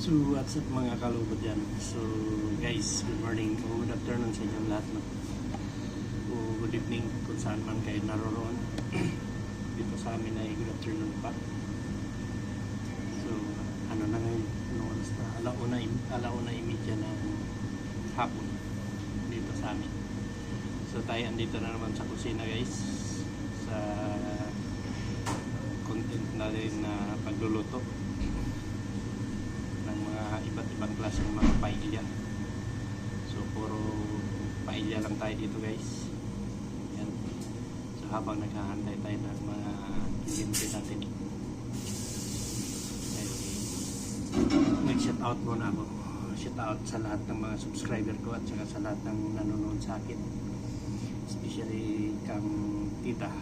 So what's up mga kalubot yan? So guys, good morning o good afternoon sa inyong lahat, no? O good evening kung saan man kayo naroroon. Dito sa amin ay good afternoon pa. So ano na ngayon, ano oras na? Alauna imidya ng hapon dito sa amin. So tayo andito na naman sa kusina guys, sa content natin na pagluluto ng mga iba't ibang klaseng mga paella. So puro paella lang tayo dito guys. Yan. So habang naghahantay tayo ng mga kliyente natin, ay nag-shout out muna ako. Shout out sa lahat ng mga subscriber ko at saka sa lahat ng nanonood sa akin, especially kang tita.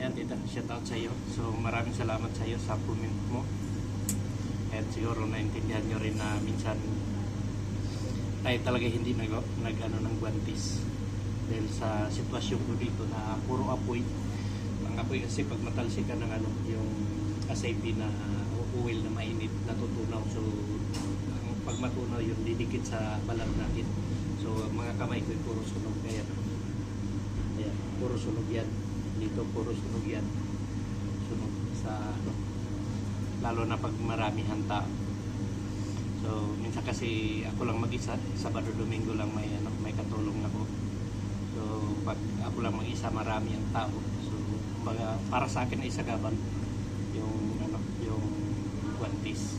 Yan tita, shout out sa iyo. So maraming salamat sa iyo sa comment mo. At siguro naintindihan nyo rin na minsan tayo talaga hindi nag-ano ng guwantes dahil sa sitwasyon ko dito na puro apoy. Ang apoy kasi pag matalsik ka ng yung SIP na oil na mainit, natutunaw. So pag matunaw yun, didikit sa balat natin. So mga kamay ko puro sunog. Kaya puro sunog yan. Dito puro sunog yan. Sunog sa lalo na pag maramihan tao. So minsan kasi ako lang mag-isa, Sabado Domingo lang may katulong ako. So pag ako lang mag-isa, marami ang tao. So para sa akin ay sagabal yung yung guwantes.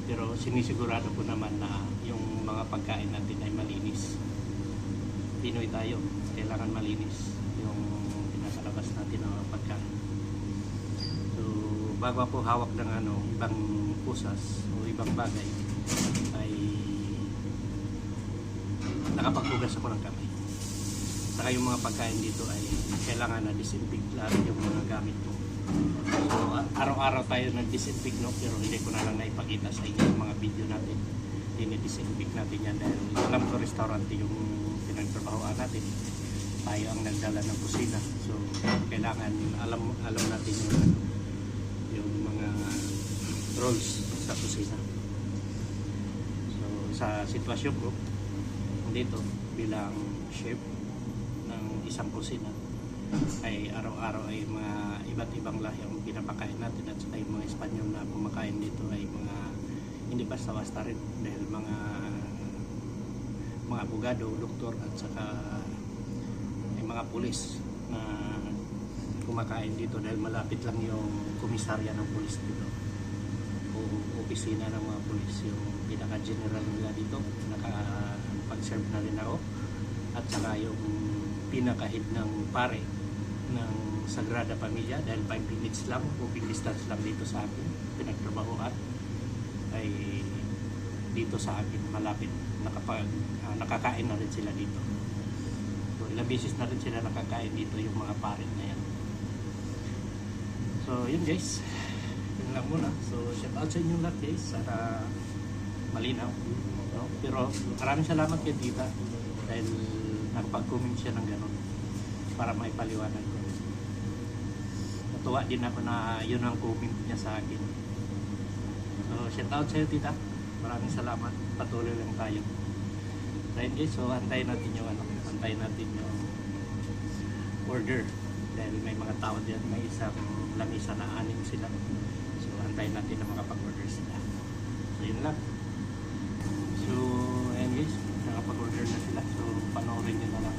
Pero sinisigurado ko naman na yung mga pagkain natin ay malinis. Pinoy tayo, kailangan malinis yung pinakalabas natin ng mga pagkain. Bago ako hawak ng ibang pusas o ibang bagay, ay nakapaghugas ako ng kamay. Saka yung mga pagkain dito ay kailangan na disinfect lahat yung mga gamit ko. So araw-araw tayo nag-disinfect, no? Pero hindi ko na lang naipakita sa inyo yung mga video natin. Dinidisinfect natin yan dahil alam ko restaurant yung pinagtrabahoan natin. Tayo ang nagdala ng kusina. So kailangan alam natin yung mga roles sa kusina. So sa sitwasyon ko dito bilang chef ng isang kusina, ay araw-araw ay mga iba't ibang lahi ang pinapakain natin, at saka yung mga Espanyol na kumakain dito ay mga hindi basta-basta rin, dahil mga abogado, doktor at saka ay mga pulis na kumakain dito dahil malapit lang yung komisarya ng pulis dito o opisina ng mga pulis, yung pinaka-general nila dito. Nakapag-serve na rin ako, at saka yung pinaka-head ng pare ng Sagrada Familia, dahil 5 minutes lang o distance lang dito sa akin pinagtrabahoan, ay dito sa akin malapit. Nakakain na rin sila dito. So ilang beses na rin sila nakakain dito yung mga pare na yan. So yun guys, yun lang muna. So shout out sa inyo lahat guys, sana malinaw, no? Pero maraming salamat kay tita dahil nakapag-comment siya ng gano'n para may paliwanag ko. Natuwa din ako na yun ang comment niya sa akin. So shout out sa iyo tita, maraming salamat, patuloy lang tayo. So yun guys, so antayin natin yung order dahil may mga tao diyan, may isang lamisa na 6 sila. So antayin natin na makapag-order sila. So yun lang. So ayan guys, nakapag-order na sila. So panoorin nyo na lang.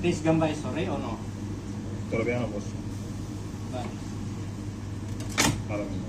This gamba es sorry o no? Todavía no, boss. Vale. Ahora mismo.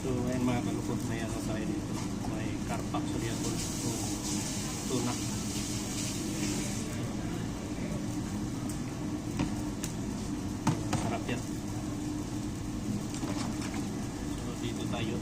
So, ayun mga kalukot, may ano tayo dito. May carpax o diapol. So, tuna. Sarap yan. So, dito tayo.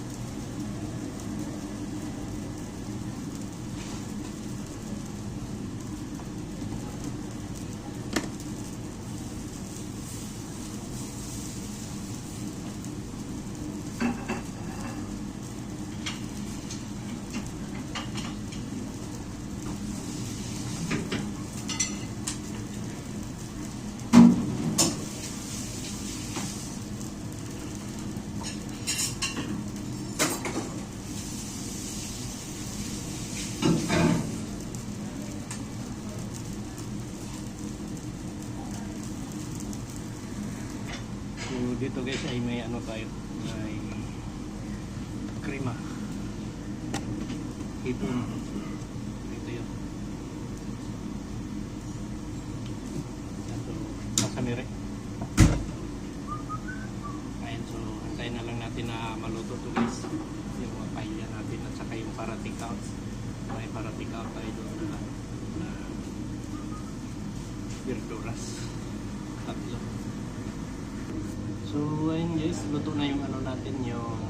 So, dito guys ay may ano tayo, may krema. Hipon. Dito yun. So, kasamire. Ayan, so antayin na lang natin na maluto to guys. Yung mga paella natin at saka yung para take out. May para take out tayo doon na verduras. Tatlo. So ayun guys, luto na yung ano natin, yung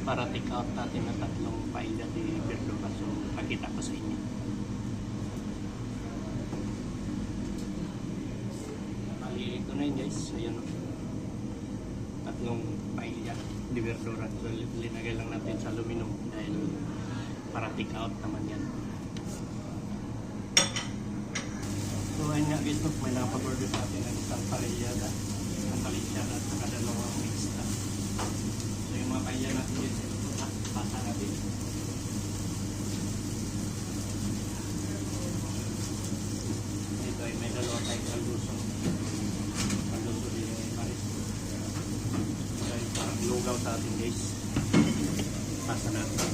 para take out natin na tatlong paella de verdura. So pakita ko sa inyo. Bali, ito na yun guys. Ayan o. Tatlong paella de verdura. So linagay lang natin sa aluminum dahil para take out naman yan. So ayun nga guys, may nakapag-order sa atin ng isang parellada. Ang Valenciana at saka dalawang mixta. So yung mga kaya natin dito, pasa natin. Dito ay may dalawa tayong kalduso. Kalduso din yung Paris. So ay parang lugaw sa atin guys. Pasa natin.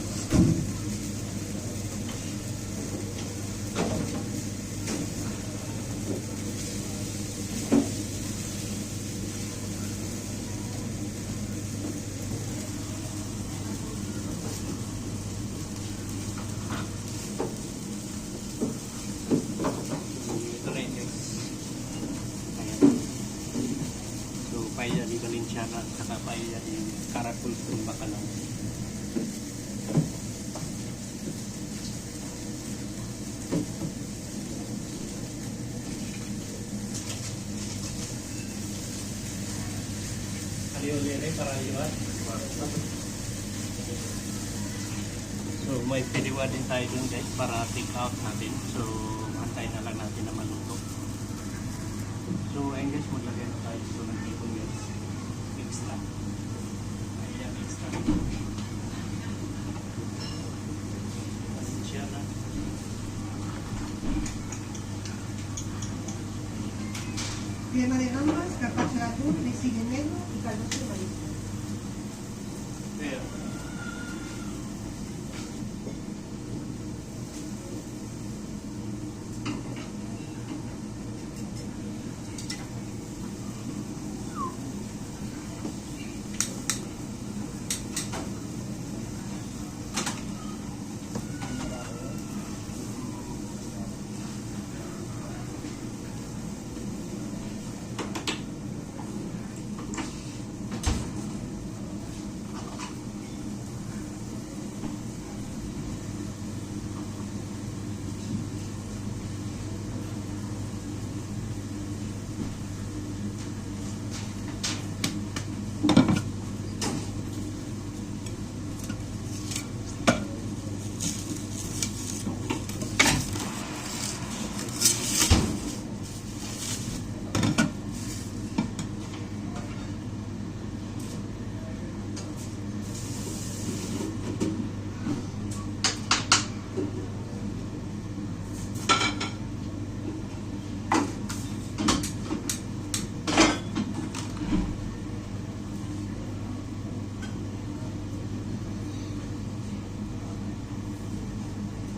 Paella di Valenciana at saka paella di Caracol from Bacalao. So may piliwa din tayo dun guys para take out natin. So antayin na lang natin na maluto. So ayun guys, maglagay na tayo dito ng hipon guys. Extra. Ayan, extra. Pasensya na. Crema de gambas, carpaccio de atún, risile negro y caldoso de maíz. There.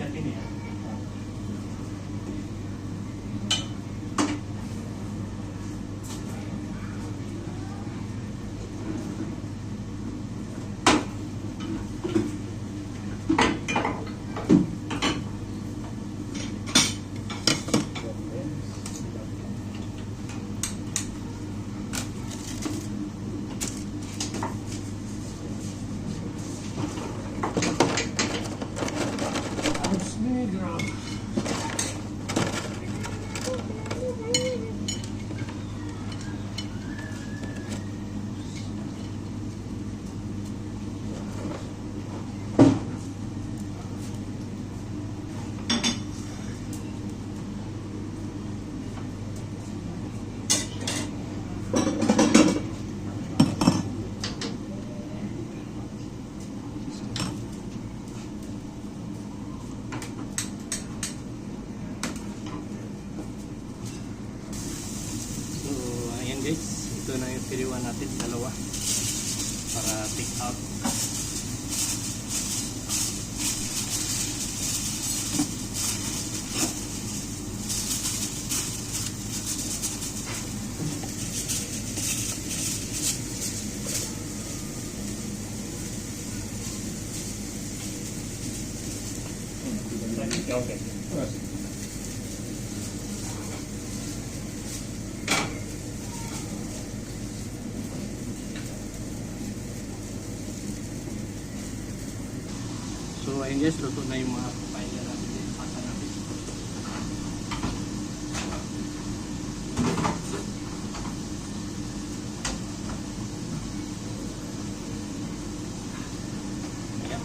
Yakin ya? Guys, ito na yung piliwan natin, dalawa para take out. Okay. So ayun guys, luto na yung mga papaya natin din, pata natin. Ayan.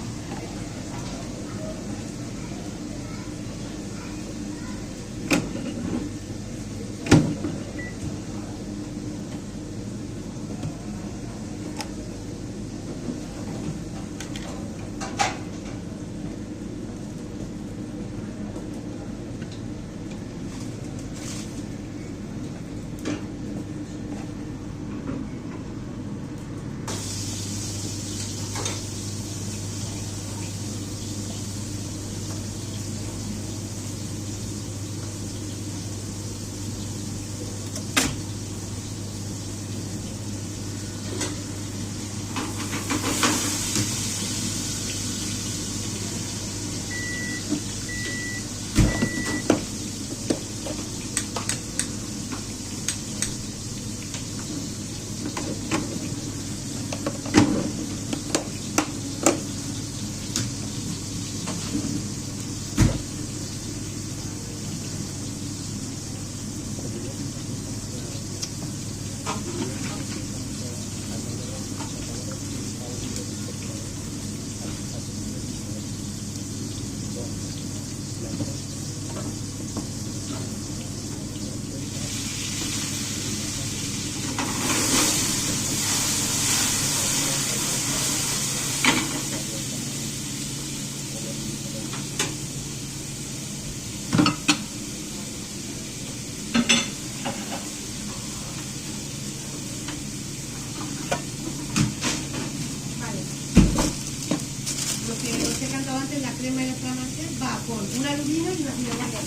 de la crema de flamante va con una lubina y una cebolla negra.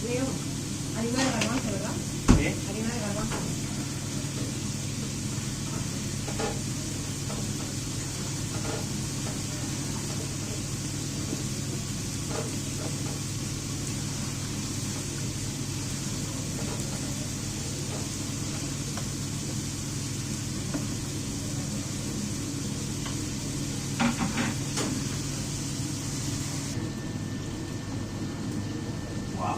Leo, harina de garbanzo, ¿verdad? ¿Sí? Harina de garbanzo. Wow.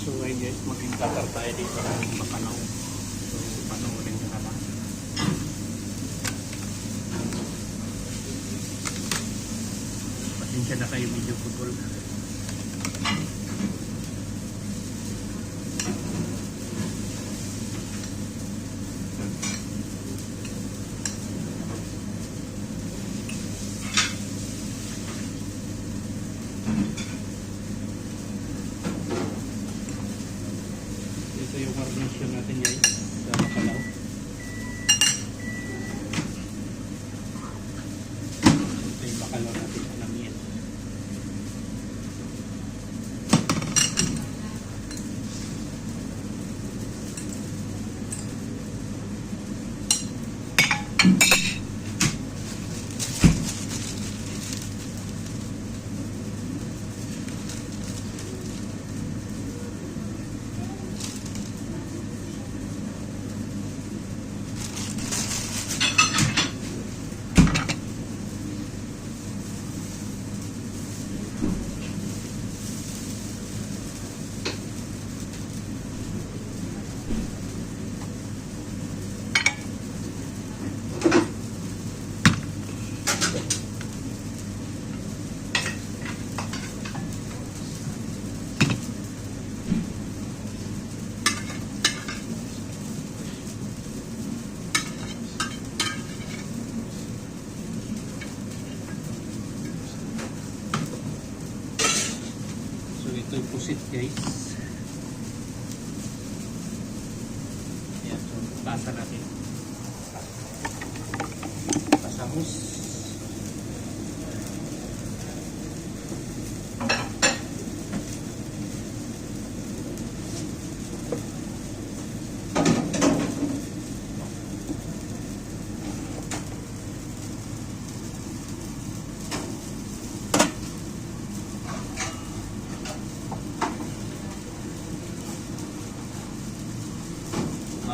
So ngayon guys, mag-intatar tayo dito ng mapanaw. So panoorin nyo naman. Pasensya na kayo medyo putol. Ito yung garnisyon natin guys sa makalaw. Ito yung makalaw natin sa namin. Ito yung pusit guys. Ayan, so basa natin. Pasamos.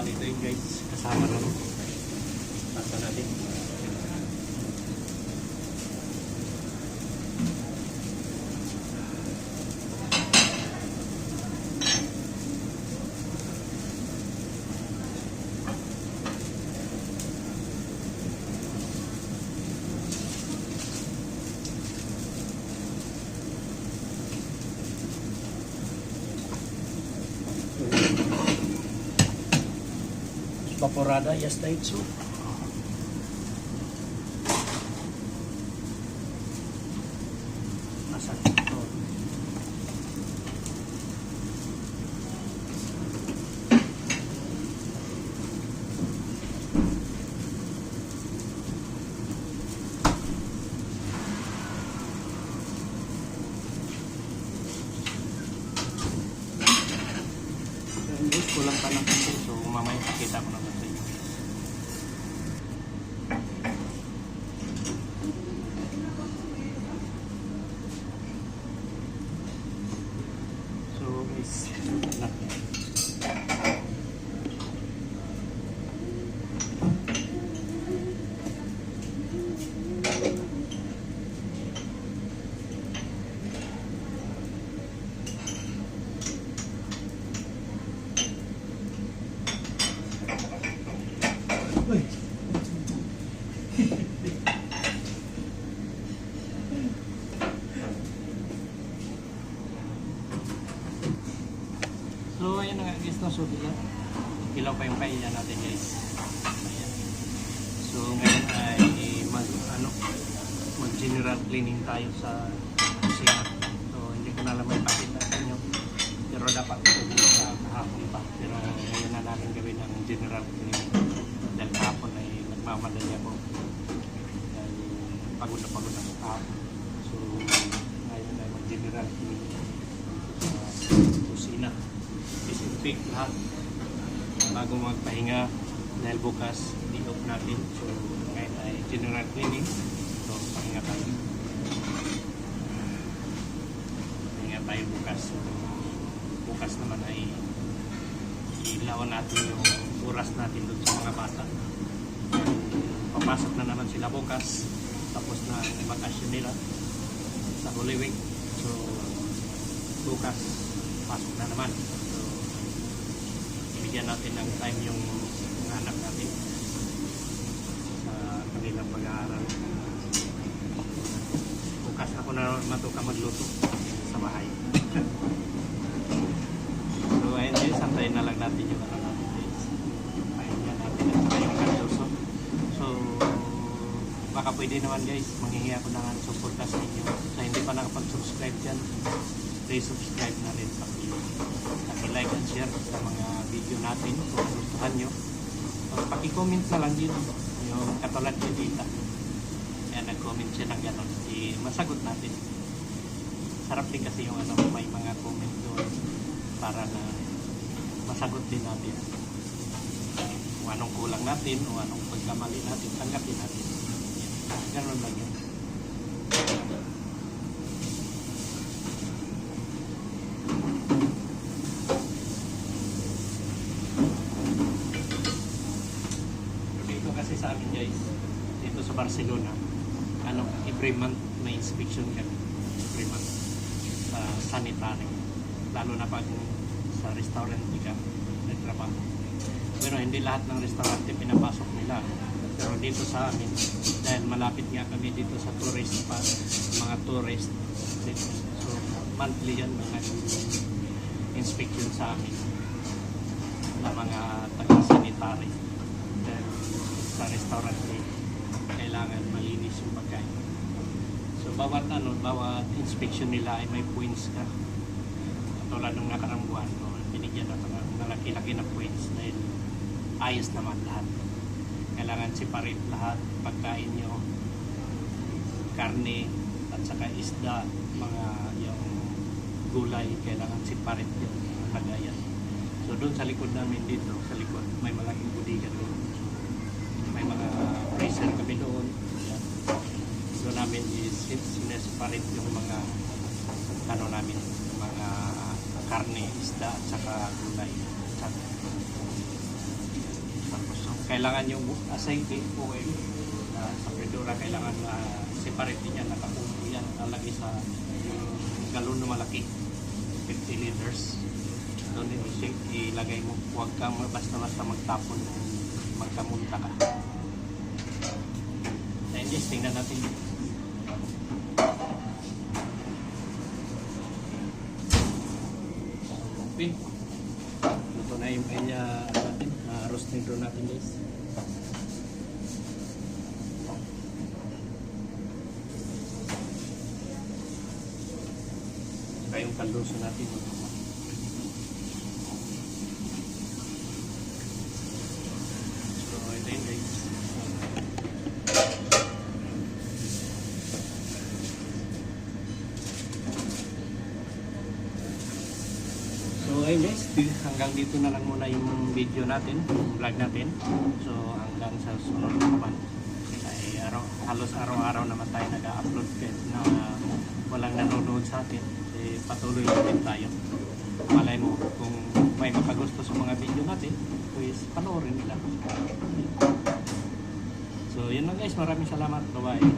Ito yun guys, kasama na rin. Basta natin. Vaporada, ya está hecho. Masakit to. Kulang pa ng konti, so mamaya pakita ko naman sa inyo. manipis na, so ilaw pa yung paella natin guys. Ayan. So ngayon ay mag general cleaning tayo sa kusina. So hindi ko na lang may pakita sa inyo, pero dapat ito sa kahapon pa, pero ngayon na namin gawin ang general cleaning dahil kahapon ay nagmamadali ako dahil pagod na kahapon. So ngayon ay mag general cleaning sa kusina, disinfect lahat bago magpahinga dahil bukas di-off natin. So ngayon ay general cleaning. So pahinga tayo bukas. So bukas naman ay ilawan natin yung oras natin doon sa mga bata. Papasok na naman sila bukas, tapos na ang bakasyon nila sa Holy Week. So bukas pasok na naman. So ibigyan natin ng time yung mga anak natin sa kanilang pag-aaral. Bukas ako na matuka magluto sa bahay. So ayun guys, santayin na lang natin yung ano natin guys. Ayun yan natin at saka yung kalyoso. So baka pwede naman guys, manghihingi ako ng suporta sa inyo. Sa hindi pa nakapag-subscribe dyan, please subscribe na rin sa video. Paki-like and share sa mga video natin kung gustuhan nyo. So, paki-comment na lang dito yung katulad ni Tita. Yan, nag-comment siya ng gano'n. Masagot natin. Sarap din kasi yung may mga comment doon para na masagot din natin kung anong kulang natin o anong pagkamali natin, tanggapin natin. Gano'n lang yun. Dito kasi sa amin guys, dito sa Barcelona, every month may inspection kami. Every month sa sanitary. Lalo na pag sa restaurant ka nagtrabaho. Pero hindi lahat ng restaurante pinapasok nila. Pero dito sa amin, dahil malapit nga kami dito sa tourist pa, mga tourist dito. So monthly yan mga inspection sa amin na mga taga-sanitary. Dahil sa restaurant kailangan malinis yung pagkain. So bawat inspection nila ay may points ka. Tulad ng nakarang buwan, binigyan na ng malaki-laki na points dahil ayos naman lahat. Kailangan separate lahat, pagkain nyo, karne, at saka isda, mga yung gulay, kailangan separate yung lagayan. So doon sa likod namin dito, sa likod, may malaking budigan doon. May mga freezer kami doon. Yan. So namin is sineseparate yung mga namin, mga karne, isda, at saka gulay. Tapos so, kailangan yung aceite, oil, sa Pedora kailangan separate din yan, nakapuno yan, nalagay sa galon na malaki, 50 liters. Doon ilagay mo, huwag kang basta-basta magtapon, magkamunta ka. Then just tingnan natin. Okay. Ito na yung paella natin, roast negro natin guys. Saka yung kaldoso natin. So ito yun guys. So ayun guys, hanggang dito na lang muna yung video natin, yung vlog natin. So hanggang sa sunod naman ay halos araw-araw naman tayo nag-upload na walang nanonood sa atin. Patuloy natin tayo. Malay mo kung may makagusto sa mga video natin, pues panoorin nila. So yun lang guys, maraming salamat. Bye-bye.